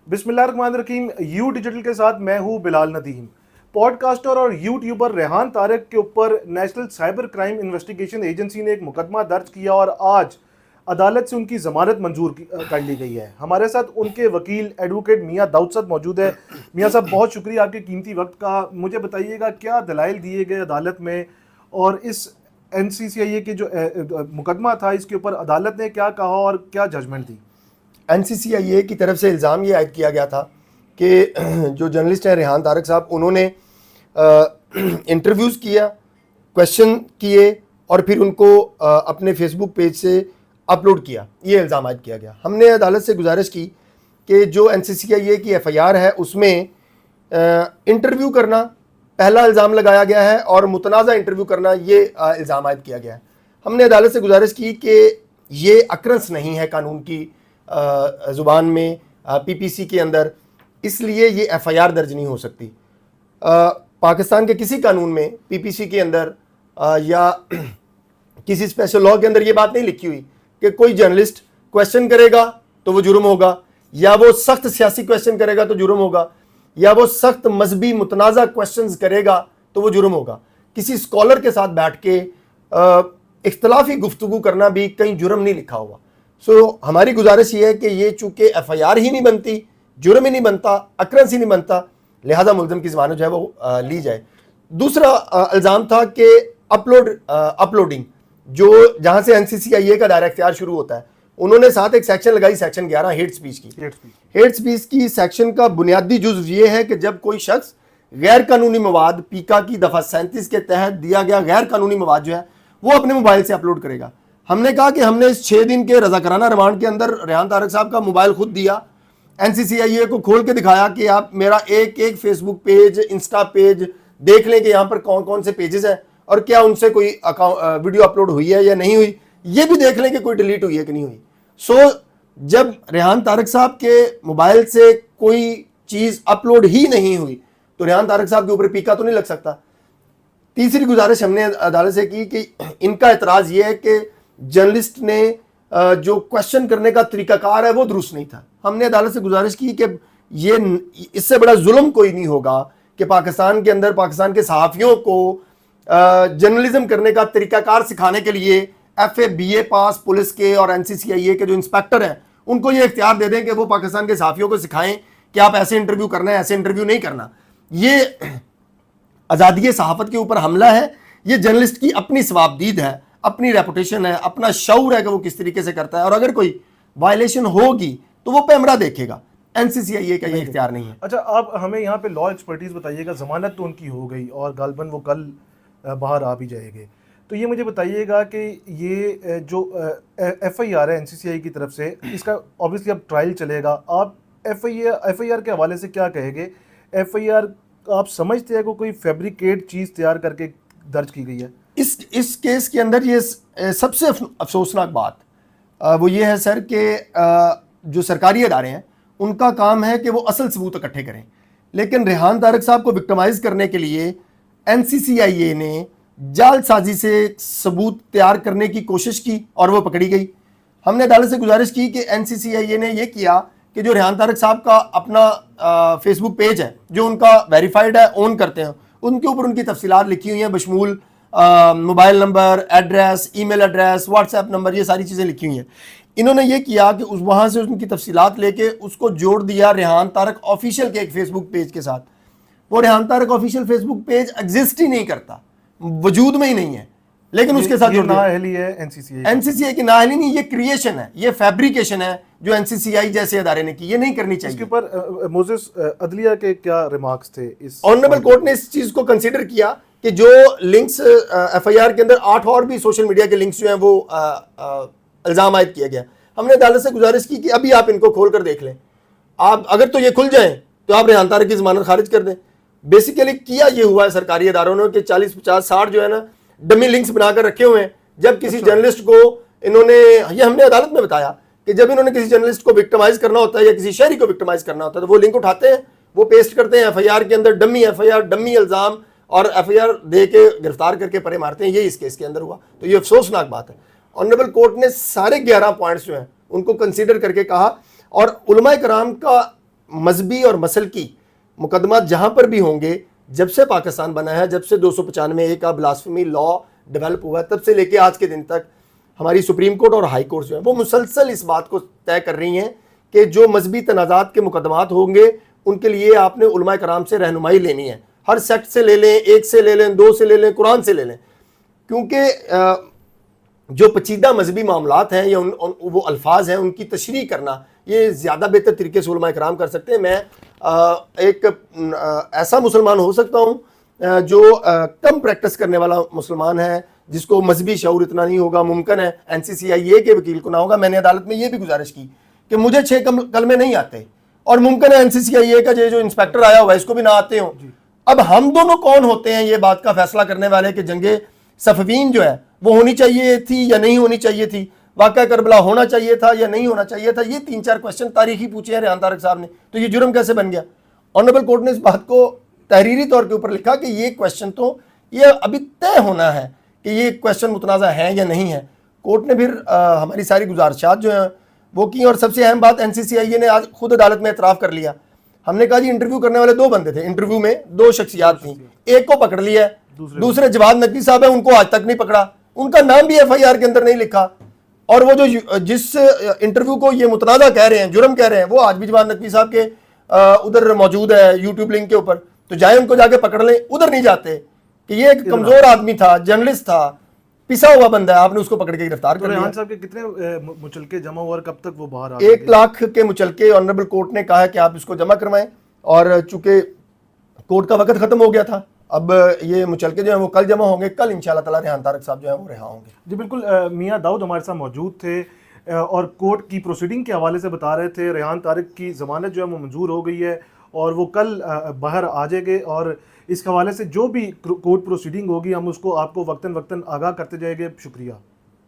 बिस्मिल्लाहिर्रहमानिर्रहीम। You digital के साथ मैं हूं बिलाल नदीम। पॉडकास्टर और यूट्यूबर रेहान तारक के ऊपर national cyber crime investigation agency ने एक मुकदमा दर्ज किया और आज अदालत से उनकी ज़मानत मंजूर कर ली गई है। हमारे साथ उनके वकील एडवोकेट मियां दाऊद साहब मौजूद है। मियां साहब, बहुत शुक्रिया आपके कीमती वक्त का। मुझे बताइएगा क्या दलाइल दिए गए अदालत में, और इस NCCIA के जो मुकदमा था इसके ऊपर अदालत ने क्या कहा और क्या जजमेंट दी? NCCIA की तरफ से इल्ज़ाम ये आयद किया गया था कि जो जर्नलिस्ट हैं रेहान तारक साहब, उन्होंने इंटरव्यूज़ किया, क्वेश्चन किए और फिर उनको अपने फेसबुक पेज से अपलोड किया। ये इल्ज़ाम आयद किया गया। हमने अदालत से गुजारिश की कि जो NCCIA की FIR है उसमें इंटरव्यू करना पहला इल्ज़ाम लगाया गया है और मुतनाज़ा इंटरव्यू करना ये इल्ज़ाम आयद किया गया है। हमने अदालत से गुजारिश की कि ये अक्रंस नहीं है कानून की ज़ुबान में PPC के अंदर, इसलिए ये FIR दर्ज नहीं हो सकती। पाकिस्तान के किसी कानून में PPC के अंदर या किसी स्पेशल लॉ के अंदर ये बात नहीं लिखी हुई कि कोई जर्नलिस्ट क्वेश्चन करेगा तो वो जुर्म होगा, या वो सख्त सियासी क्वेश्चन करेगा तो जुर्म होगा, या वो सख्त मजहबी मुतनाज़ा क्वेश्चंस करेगा तो वो जुर्म होगा। किसी स्कॉलर के साथ बैठ के इख्तलाफी गुफ्तगू करना भी कहीं जुर्म नहीं लिखा हुआ। सो हमारी गुजारिश ये है कि ये चूँकि FIR ही नहीं बनती, जुर्म ही नहीं बनता, अक्रंस ही नहीं बनता, लिहाजा मुल्ज़िम की ज़मानत जो है वो ली जाए। दूसरा इल्ज़ाम था कि अपलोडिंग, जो जहाँ से NCCIA का दायरा इख्तियार शुरू होता है, उन्होंने साथ एक सेक्शन लगाई, सेक्शन 11 हेट स्पीच की। हेट स्पीच की सेक्शन का बुनियादी जुज़ ये है कि जब कोई शख्स गैर कानूनी मवाद पीका की दफ़ा 37 के तहत दिया गया गैर कानूनी मवाद जो है वो अपने मोबाइल से अपलोड करेगा। हमने कहा कि हमने इस 6 दिन के रज़ाकाराना रिमांड के अंदर रेहान तारक साहब का मोबाइल खुद दिया, NCCIA को खोल के दिखाया कि आप मेरा एक एक फेसबुक पेज, इंस्टा पेज देख लें कि यहाँ पर कौन कौन से पेजेस हैं और क्या उनसे कोई वीडियो अपलोड हुई है या नहीं हुई, ये भी देख लें कि कोई डिलीट हुई है कि नहीं हुई। सो जब रेहान तारक साहब के मोबाइल से कोई चीज़ अपलोड ही नहीं हुई तो रेहान तारक साहब के ऊपर पीका तो नहीं लग सकता। तीसरी गुजारिश हमने अदालत से की कि इनका एतराज़ ये है कि जर्नलिस्ट ने जो क्वेश्चन करने का तरीकाकार है वो दुरुस्त नहीं था। हमने अदालत से गुजारिश की कि ये इससे बड़ा जुल्म कोई नहीं होगा कि पाकिस्तान के अंदर पाकिस्तान के सहाफ़ियों को जर्नलिज्म करने का तरीकाकार सिखाने के लिए FA BA पास पुलिस के और NCCIA के जो इंस्पेक्टर हैं उनको ये इख्तियार दे दें कि वो पाकिस्तान के सहाफ़ियों को सिखाएं कि आप ऐसे इंटरव्यू करना है, ऐसे इंटरव्यू नहीं करना। ये आज़ादी सहाफ़त के ऊपर हमला है। ये जर्नलिस्ट की अपनी सवाबदीद है, अपनी रेपुटेशन है, अपना शऊर है कि वो किस तरीके से करता है, और अगर कोई वायलेशन होगी तो वो कैमरा देखेगा। NCCIA का ये इख्तियार नहीं है। अच्छा, आप हमें यहाँ पे लॉ एक्सपर्टीज़ बताइएगा। ज़मानत तो उनकी हो गई और गालबन वो कल बाहर आ भी जाएंगे, तो ये मुझे बताइएगा कि ये जो FIR है NCCIA की तरफ से, इसका ऑब्वियसली अब ट्रायल चलेगा। आप FIR के हवाले से क्या कहेंगे? FIR आप समझते हैं कि कोई फैब्रिकेट चीज़ तैयार करके दर्ज की गई है? इस केस के अंदर ये सबसे अफसोसनाक बात वो ये है सर कि जो सरकारी अदारे हैं उनका काम है कि वो असल सबूत इकट्ठे करें, लेकिन रेहान तारक साहब को विक्टिमाइज करने के लिए NCCIA ने जालसाजी से सबूत तैयार करने की कोशिश की और वो पकड़ी गई। हमने अदालत से गुजारिश की कि NCCIA ने ये किया कि जो रेहान तारक साहब का अपना फेसबुक पेज है जो उनका वेरीफाइड है, ओन करते हैं, उनके ऊपर उनकी तफसीलात लिखी हुई हैं, बशमूल mobile number, address, email address, WhatsApp number, ये सारी चीज़ें लिखी हुई हैं। इन्होंने ये किया कि उस वहाँ से उनकी तफसीलात लेके उसको जोड़ दिया रेहान तारक ऑफिशियल के एक फेसबुक पेज के साथ। वो Rehan Tarak official Facebook page exist ही नहीं करता, वजूद में ही नहीं है, लेकिन उसके साथ नाअहली है NCCIA की नाअहली नहीं, ये क्रिएशन है, ये फैब्रिकेशन है जो NCCI जैसे अदारे ने की। ये नहीं करनी चाहिए। इसके ऊपर मोजेस अदलिया के क्या रिमार्क्स थे? इस ऑनरेबल कोर्ट ने इस चीज़ को कंसिडर किया कि जो लिंक्स FIR के अंदर 8 और भी सोशल मीडिया के लिंक्स जो हैं वो इल्ज़ाम आयद किया गया। हमने अदालत से गुजारिश की कि अभी आप इनको खोल कर देख लें, आप अगर तो ये खुल जाएं तो आप रेहान तारक की ज़मानत खारिज कर दें। बेसिकली किया ये हुआ है सरकारी अदारों ने कि 40, 50, 60 जो है ना डमी लिंक्स बनाकर रखे हुए हैं। जब किसी जर्नलिस्ट को इन्होंने, ये हमने अदालत में बताया कि जब इन्होंने किसी जर्नलिस्ट को विक्टिमाइज करना होता है या किसी शहरी को विक्टिमाइज करना होता है तो वो लिंक उठाते हैं, वो पेस्ट करते हैं FIR के अंदर, डमी FIR, डमी इल्ज़ाम, और FIR दे के गिरफ्तार करके परे मारते हैं। ये इस केस के अंदर हुआ। तो ये अफसोसनाक बात है। ऑनरेबल कोर्ट ने सारे 11 पॉइंट्स जो हैं उनको कंसीडर करके कहा, और उलमाए कराम का مذہبی اور مسلکی مقدمات جہاں پر بھی ہوں گے، جب سے پاکستان بنا ہے، جب سے 295 کا بلاسفمی لا ڈیولپ ہوا ہے، تب سے لے کے آج کے دن تک ہماری سپریم کورٹ اور ہائی کورٹ جو ہیں وہ مسلسل اس بات کو طے کر رہی ہیں کہ جو مذہبی تنازعات کے مقدمات ہوں گے ان کے لیے آپ نے علماء کرام سے رہنمائی لینی ہے. ہر سیکٹ سے لے لیں، ایک سے لے لیں، دو سے لے لیں، قرآن سے لے لیں، کیونکہ جو پیچیدہ مذہبی معاملات ہیں یا وہ الفاظ ہیں ان کی تشریح کرنا یہ زیادہ بہتر طریقے سے علماء کرام کر سکتے ہیں. میں ایک ایسا مسلمان ہو سکتا ہوں جو کم پریکٹس کرنے والا مسلمان ہے، جس کو مذہبی شعور اتنا نہیں ہوگا، ممکن ہے NCCIA کے وکیل کو نہ ہوگا. میں نے عدالت میں یہ بھی گزارش کی کہ مجھے 6 کلمے نہیں آتے اور ممکن ہے NCCIA کا جو انسپیکٹر آیا ہوا ہے اس کو بھی نہ آتے ہوں. اب ہم دونوں کون ہوتے ہیں یہ بات کا فیصلہ کرنے والے کہ جنگ صفوین جو ہے وہ ہونی چاہیے تھی یا نہیں ہونی چاہیے تھی، واقعہ کربلا ہونا چاہیے تھا یا نہیں ہونا چاہیے تھا. یہ 3-4 کوشچن تاریخی پوچھے ہیں ریحان طارق صاحب نے، تو یہ جرم کیسے بن گیا؟ آنریبل کورٹ نے اس بات کو تحریری طور کے اوپر لکھا کہ یہ کوشچن تو یہ ابھی طے ہونا ہے کہ یہ کوشچن متنازع ہیں یا نہیں ہے. کورٹ نے پھر ہماری ساری گزارشات جو ہیں وہ کی، اور سب سے اہم بات NCCIA نے آج خود عدالت میں اعتراف کر لیا. ہم نے کہا جی انٹرویو کرنے والے 2 بندے تھے، انٹرویو میں 2 شخصیات تھیں، ایک کو پکڑ لیا ہے، دوسرے جواد نقوی صاحب ہیں ان کو آج تک نہیں پکڑا، ان کا نام بھی FIR کے اندر نہیں لکھا. اور وہ جو جس انٹرویو کو یہ متنازع کہہ رہے ہیں، جرم کہہ رہے ہیں، وہ آج بھی جواد نقوی صاحب کے ادھر موجود ہے YouTube لنک کے اوپر. تو جائیں ان کو جا کے پکڑ لیں، ادھر نہیں جاتے کہ یہ ایک کمزور آدمی تھا، جرنلسٹ تھا، پسا ہوا بندہ ہے، آپ نے اس کو پکڑ کے گرفتار کر لیا. ریحان صاحب کے کتنے مچلکے جمع ہوا اور کب تک وہ باہر آ 1 لاکھ کے مچلکے آنریبل کورٹ نے کہا ہے کہ آپ اس کو جمع کروائیں، اور چونکہ کورٹ کا وقت ختم ہو گیا تھا اب یہ مچلکے جو ہیں وہ کل جمع ہوں گے. کل انشاءاللہ تعالی ریحان طارق صاحب جو ہیں وہ رہا ہوں گے. جی بالکل. میاں داؤد ہمارے ساتھ موجود تھے اور کورٹ کی پروسیڈنگ کے حوالے سے بتا رہے تھے. ریحان طارق کی ضمانت جو ہے وہ منظور ہو گئی ہے اور وہ کل باہر آ جائے گے، اور اس حوالے سے جو بھی کورٹ پروسیڈنگ ہوگی ہم اس کو آپ کو وقتاً آگاہ کرتے جائیں گے. شکریہ.